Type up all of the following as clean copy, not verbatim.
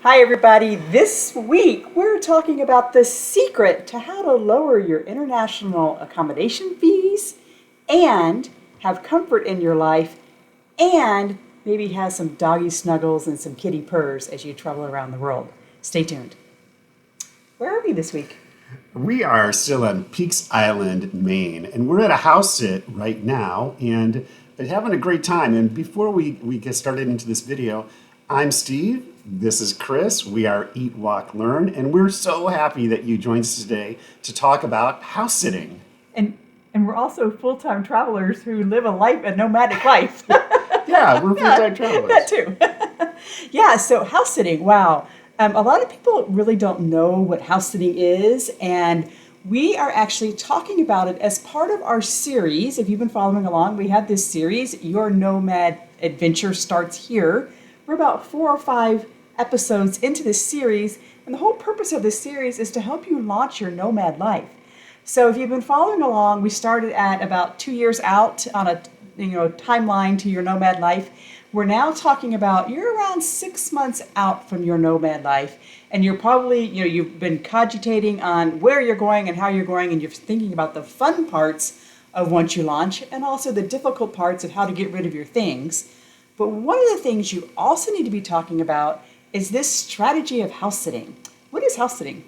Hi, everybody. This week we're talking about the secret to how to lower your international accommodation fees and have comfort in your life and maybe have some doggy snuggles and some kitty purrs as you travel around the world. Stay tuned. Where are we this week? We are still on Peaks Island, Maine, and we're at a Housesit right now and having a great time. And before we get started into this video, I'm Steve. This is Chris. We are Eat, Walk, Learn, and we're so happy that you joined us today to talk about house-sitting. And we're also full-time travelers who live a nomadic life. Yeah, we're full-time travelers. That too. Yeah, so house sitting, wow. A lot of people really don't know what house sitting is, and we are actually talking about it as part of our series. If you've been following along, we had this series, Your Nomad Adventure Starts Here. We're about 4 or 5 episodes into this series, and the whole purpose of this series is to help you launch your nomad life. So if you've been following along, we started at about 2 years out on a timeline to your nomad life. We're now talking about you're around 6 months out from your nomad life, and you're probably, you've been cogitating on where you're going and how you're going, and you're thinking about the fun parts of once you launch and also the difficult parts of how to get rid of your things. But one of the things you also need to be talking about is this strategy of house sitting. What is house sitting?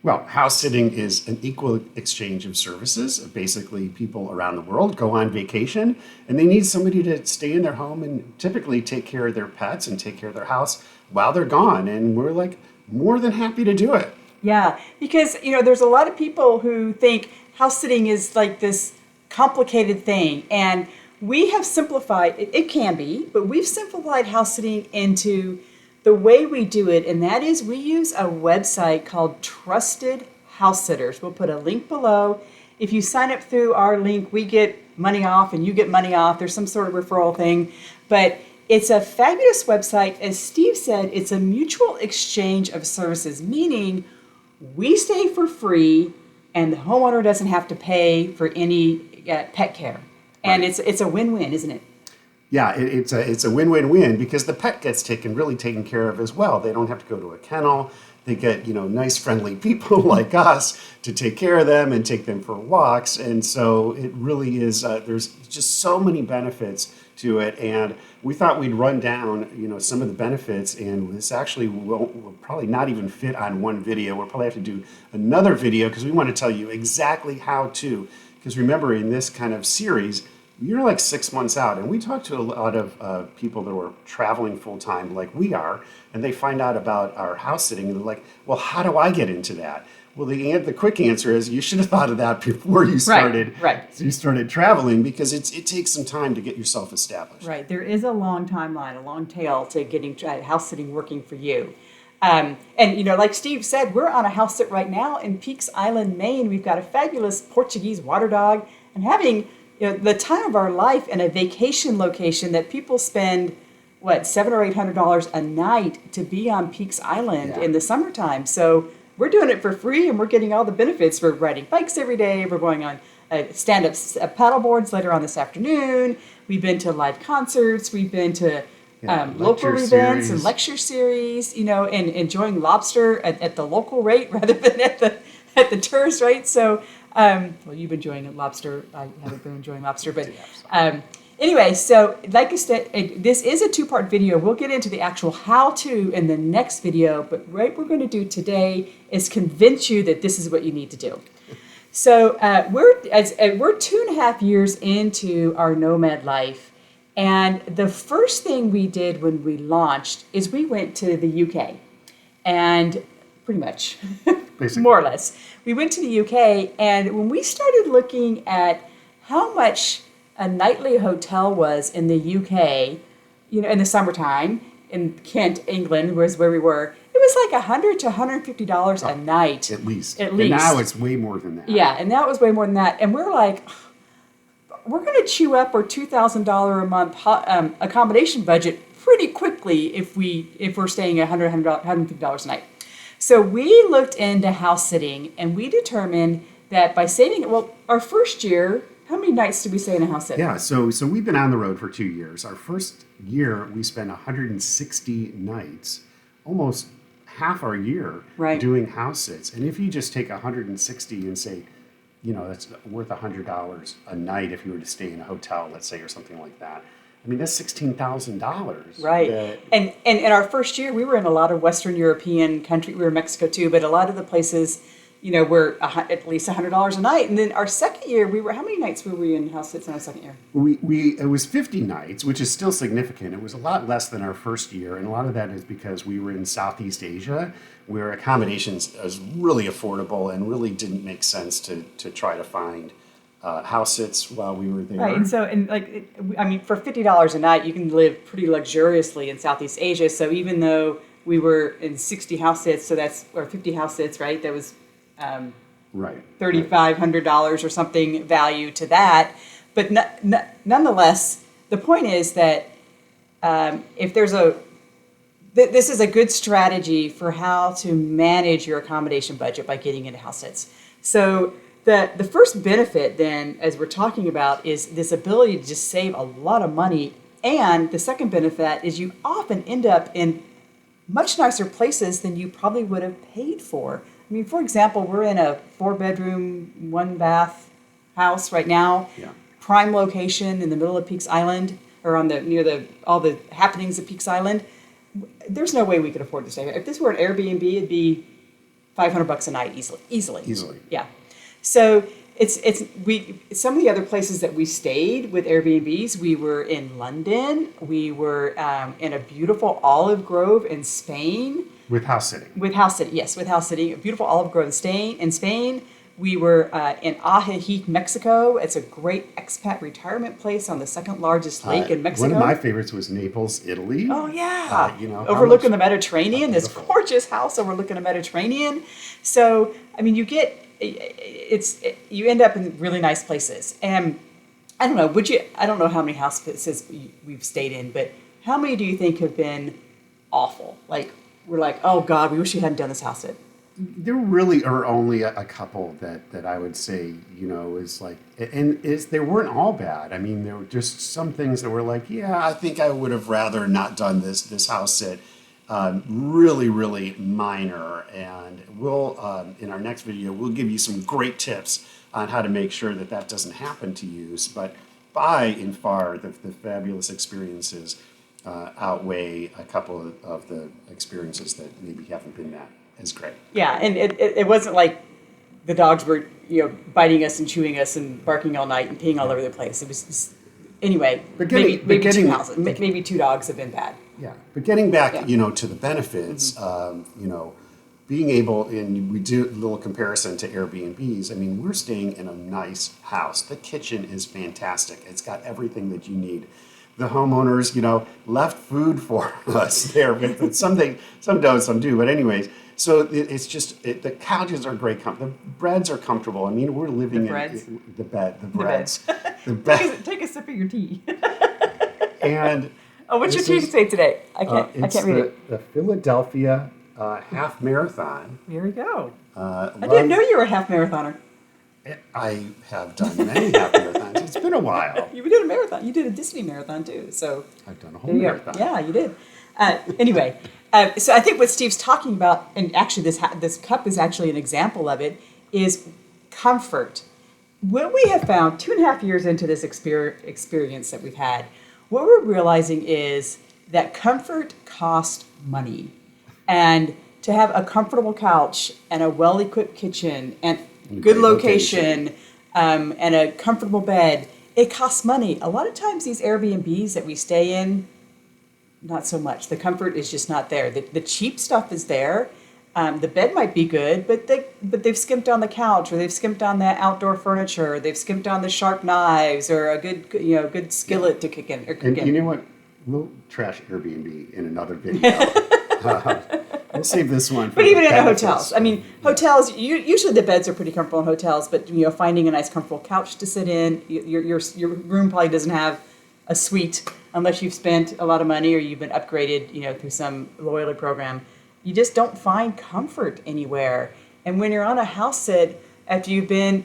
Well, house sitting is an equal exchange of services. Basically, people around the world go on vacation and they need somebody to stay in their home and typically take care of their pets and take care of their house while they're gone. And we're more than happy to do it. Yeah, because there's a lot of people who think house sitting is like this complicated thing, and we have simplified it can be, but we've simplified house sitting into the way we do it, and that is we use a website called Trusted House Sitters. We'll put a link below. If you sign up through our link, we get money off and you get money off. There's some sort of referral thing, but it's a fabulous website. As Steve said, it's a mutual exchange of services, meaning we stay for free and the homeowner doesn't have to pay for any pet care. And Right. it's a win-win, isn't it? Yeah, it's a win-win-win because the pet gets really taken care of as well. They don't have to go to a kennel. They get, nice, friendly people like us to take care of them and take them for walks. And so it really is, there's just so many benefits to it. And we thought we'd run down, some of the benefits. And this actually will probably not even fit on one video. We'll probably have to do another video because we want to tell you exactly how to. Because remember, in this kind of series, you're 6 months out, and we talk to a lot of people that were traveling full time like we are, and they find out about our house sitting, and they're like, well, how do I get into that? Well, the quick answer is you should have thought of that before you started. Right. You started traveling because it takes some time to get yourself established. Right. There is a long timeline, a long tail to getting house sitting working for you. Like Steve said, we're on a house sit right now in Peaks Island, Maine. We've got a fabulous Portuguese water dog and having the time of our life in a vacation location that people spend, $700 or $800 a night to be on Peaks Island in the summertime. So we're doing it for free and we're getting all the benefits. We're riding bikes every day. We're going on stand-up paddle boards later on this afternoon. We've been to live concerts. We've been to local events and lecture series, and enjoying lobster at the local rate rather than at the tourist rate. So, you've been enjoying lobster. I haven't been enjoying lobster, but anyway, so like I said, this is a 2-part video. We'll get into the actual how-to in the next video, but what we're going to do today is convince you that this is what you need to do. So we're 2.5 years into our nomad life, and the first thing we did when we launched is we went to the UK, and pretty much, more or less, we went to the UK, and when we started looking at how much a nightly hotel was in the UK, in the summertime, in Kent, England, was where we were, it was like $100 to $150 a night. At least. At least. And now it's way more than that. Yeah, and that was way more than that. And we're like, we're going to chew up our $2,000 a month accommodation budget pretty quickly if we're staying at $150 a night. So we looked into house sitting, and we determined that by saving, our first year, how many nights did we stay in a house sit? Yeah, so we've been on the road for 2 years. Our first year, we spent 160 nights almost half our year Right. doing house sits. And if you just take 160 and say, that's worth $100 a night if you were to stay in a hotel, let's say, or something like that. I mean, that's $16,000. Right. And in our first year, we were in a lot of Western European countries. We were in Mexico too, but a lot of the places, were at least $100 a night. And then our second year, how many nights were we in house sits in our second year? It was 50 nights, which is still significant. It was a lot less than our first year. And a lot of that is because we were in Southeast Asia, where accommodations is really affordable and really didn't make sense to try to find house sits while we were there. Right, and so, for $50 a night, you can live pretty luxuriously in Southeast Asia. So even though we were in 60 house sits, or 50 house sits, right, that was right, $3,500 or something value to that. But nonetheless, the point is that if there's this is a good strategy for how to manage your accommodation budget by getting into house sits. So the first benefit then, as we're talking about, is this ability to just save a lot of money. And the second benefit is you often end up in much nicer places than you probably would have paid for. I mean, for example, we're in a 4-bedroom, 1-bath house right now. Yeah. Prime location in the middle of Peaks Island, or near all the happenings of Peaks Island. There's no way we could afford to stay here. If this were an Airbnb, it'd be $500 a night easily. Yeah. So some of the other places that we stayed with Airbnbs, we were in London. We were in a beautiful olive grove in Spain. With house sitting. With house sitting, yes, with house sitting. A beautiful olive grove in Spain. We were in Ajijic, Mexico. It's a great expat retirement place on the second largest lake in Mexico. One of my favorites was Naples, Italy. Oh, yeah. Overlooking the Mediterranean, this gorgeous house overlooking the Mediterranean. So, I mean, you end up in really nice places. And I don't know, I don't know how many house sits we've stayed in, but how many do you think have been awful? Like, we're like, oh God, we wish we hadn't done this house sit. There really are only a couple that I would say, is like, they weren't all bad. I mean, there were just some things that were like, yeah, I think I would have rather not done this house sit. Really, really minor. And we'll, in our next video, we'll give you some great tips on how to make sure that doesn't happen to you. But by and far, the fabulous experiences outweigh a couple of the experiences that maybe haven't been that as great. Yeah, and it wasn't like the dogs were, biting us and chewing us and barking all night and peeing all over the place. It was just, anyway, maybe 2 dogs have been bad. Yeah, but getting back, to the benefits, being able, and we do a little comparison to Airbnbs. I mean, we're staying in a nice house. The kitchen is fantastic. It's got everything that you need. The homeowners, left food for us there. But some don't, some do. But anyways, so it's just, the couches are great. The beds are comfortable. I mean, we're living in the breads. The bed. Take a sip of your tea. And what's your tea say today? I can't read it. The Philadelphia half marathon. Here we go. I didn't know you were a half marathoner. I have done many half marathons. It's been a while. You did a marathon. You did a Disney marathon too. So I've done a whole marathon. Yeah, you did. Anyway, so I think what Steve's talking about, and actually this cup is actually an example of it, is comfort. What we have found 2.5 years into this experience that we've had, what we're realizing is that comfort costs money. And to have a comfortable couch and a well-equipped kitchen and good location, and a comfortable bed, it costs money. A lot of times these Airbnbs that we stay in, not so much. The comfort is just not there. The cheap stuff is there. The bed might be good, but they've skimped on the couch, or they've skimped on the outdoor furniture, or they've skimped on the sharp knives, or a good skillet to cook in. And you know what? We'll trash Airbnb in another video. We'll save this one for But even in hotels. I mean, hotels, usually the beds are pretty comfortable in hotels, but finding a nice comfortable couch to sit in, your room probably doesn't have a suite unless you've spent a lot of money or you've been upgraded, through some loyalty program. You just don't find comfort anywhere. And when you're on a house sit, after we've been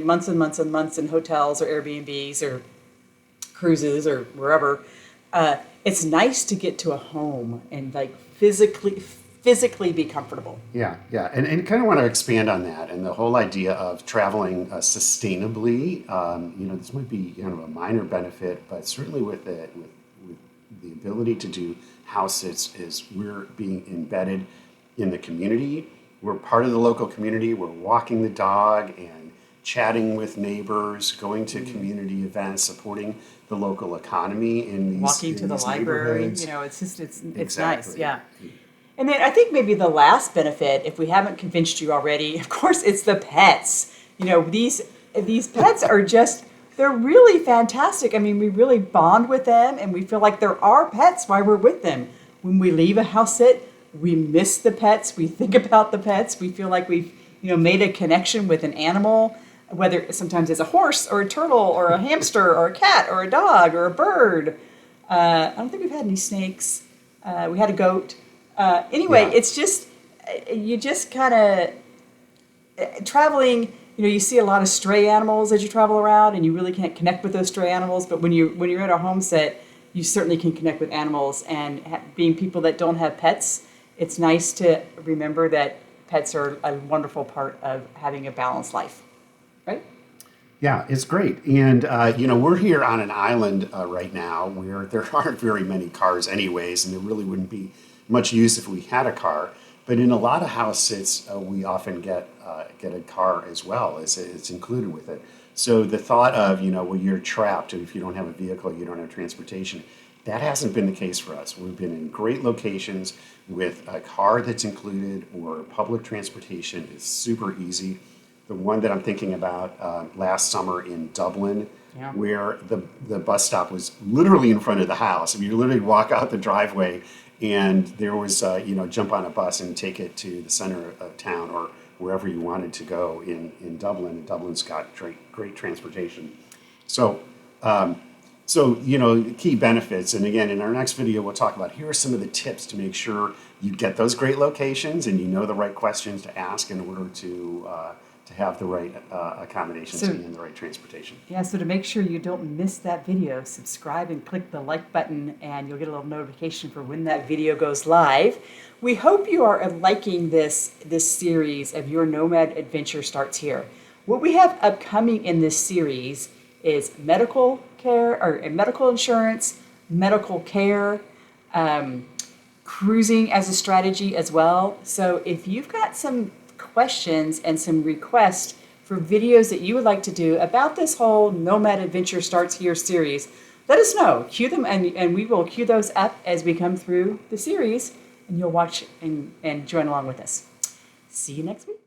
months and months and months in hotels or Airbnbs or cruises or wherever, it's nice to get to a home and physically be comfortable. Yeah, yeah, and kind of want to expand on that and the whole idea of traveling sustainably. This might be kind of a minor benefit, but certainly with the ability to do house sits is we're being embedded in the community. We're part of the local community. We're walking the dog and chatting with neighbors, going to community events, supporting the local economy in these Walking to in the these library, neighborhoods. it's nice, Exactly. yeah. And then I think maybe the last benefit, if we haven't convinced you already, of course, it's the pets. These pets are just, they're really fantastic. I mean, we really bond with them and we feel like they're our pets while we're with them. When we leave a house sit, we miss the pets. We think about the pets. We feel like we've, made a connection with an animal, whether sometimes it's a horse or a turtle or a hamster or a cat or a dog or a bird. I don't think we've had any snakes. We had a goat. Anyway, Yeah. it's just, you just kind of, traveling, you see a lot of stray animals as you travel around and you really can't connect with those stray animals. But when you're at a home set, you certainly can connect with animals. And being people that don't have pets, it's nice to remember that pets are a wonderful part of having a balanced life, right? Yeah, it's great. And, we're here on an island right now where there aren't very many cars anyways, and there really wouldn't be much use if we had a car. But in a lot of house sits, we often get a car as well. It's included with it. So the thought of, you're trapped, and if you don't have a vehicle, you don't have transportation, that hasn't been the case for us. We've been in great locations with a car that's included or public transportation. It's super easy. The one that I'm thinking about last summer in Dublin, Yeah. where the bus stop was literally in front of the house. I mean, you literally walk out the driveway, and there was jump on a bus and take it to the center of town or wherever you wanted to go in Dublin. And Dublin's got great transportation. So key benefits. And again, in our next video, we'll talk about here are some of the tips to make sure you get those great locations and you know the right questions to ask in order to have the right accommodations and the right transportation. Yeah, so to make sure you don't miss that video, subscribe and click the like button and you'll get a little notification for when that video goes live. We hope you are liking this series of Your Nomad Adventure Starts Here. What we have upcoming in this series is medical care or medical insurance, medical care, cruising as a strategy as well. So if you've got some questions and some requests for videos that you would like to do about this whole Nomad Adventure Starts Here series, let us know. Cue them and we will cue those up as we come through the series and you'll watch and join along with us. See you next week.